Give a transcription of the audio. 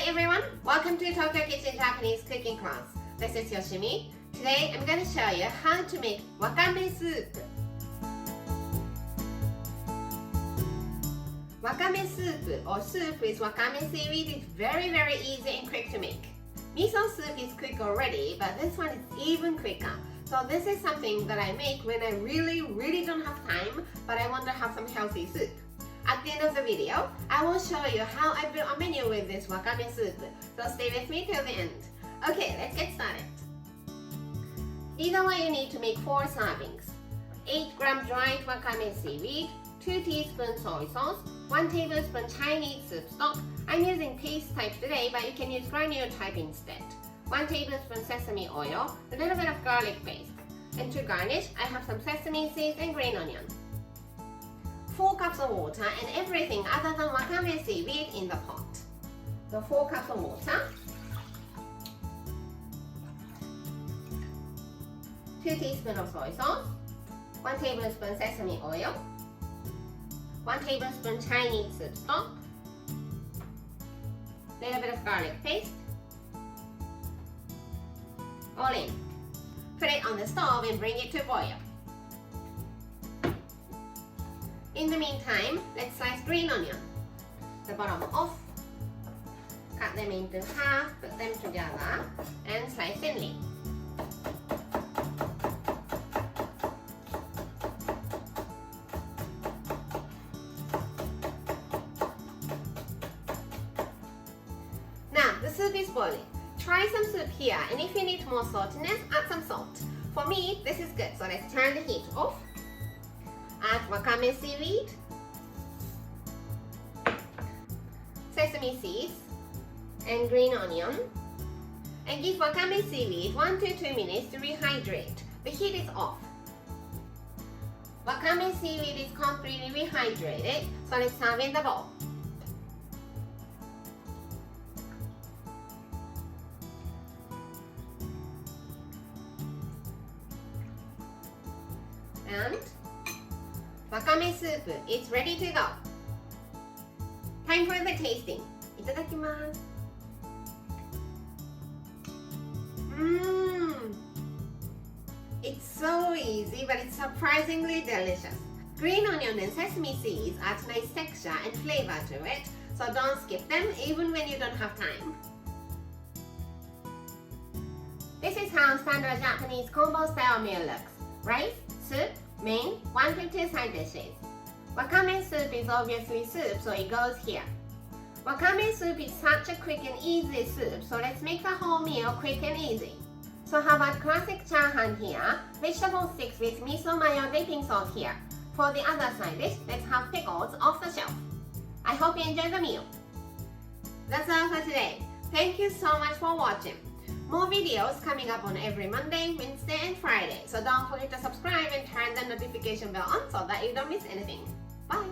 Hi everyone, welcome to Tokyo Kitchen Japanese cooking class. This is Yoshimi. Today I'm going to show you how to make wakame soup. Wakame soup or soup with wakame seaweed is very easy and quick to make. Miso soup is quick already, but this one is even quicker. So this is something that I make when I really don't have time, but I want to have some healthy soup. At the end of the video, I will show you how I built a menu with this wakame soup. So stay with me till the end. Okay, let's get started. Either way, you need to make 4 servings. 8-gram dried wakame seaweed, 2 teaspoons soy sauce, 1 tablespoon Chinese soup stock. I'm using paste type today, but you can use granule type instead. 1 tablespoon sesame oil, a little bit of garlic paste. And to garnish, I have some sesame seeds and green onion. 4 cups of water and everything other than wakame seaweed in the pot. So 4 cups of water, 2 teaspoons of soy sauce, 1 tablespoon sesame oil, 1 tablespoon Chinese soup stock, little bit of garlic paste, all in. Put it on the stove and bring it to boil. In the meantime, let's slice green onion. The bottom off. Cut them into half, put them together, and slice thinly. Now, the soup is boiling. Try some soup here, and if you need more saltiness, add some salt. For me, this is good, so let's turn the heat off. Add wakame seaweed, sesame seeds, and green onion. And give wakame seaweed 1 to 2 minutes to rehydrate. The heat is off. Wakame seaweed is completely rehydrated, so let's serve in the bowl. And wakame soup is ready to go. Time for the tasting. Itadakimasu. It's so easy, but it's surprisingly delicious. Green onion and sesame seeds add nice texture and flavor to it, so don't skip them even when you don't have time. This is how standard Japanese combo style meal looks. Rice, soup, main, 1 to 2 side dishes. Wakame soup is obviously soup, so it goes here. Wakame soup is such a quick and easy soup, so let's make the whole meal quick and easy. So how about classic chahan here, vegetable sticks with miso mayo dipping sauce here. For the other side dish, let's have pickles off the shelf. I hope you enjoy the meal. That's all for today. Thank you so much for watching. More videos coming up on every Monday, Wednesday, and Friday. So don't forget to subscribe and turn the notification bell on so that you don't miss anything. Bye!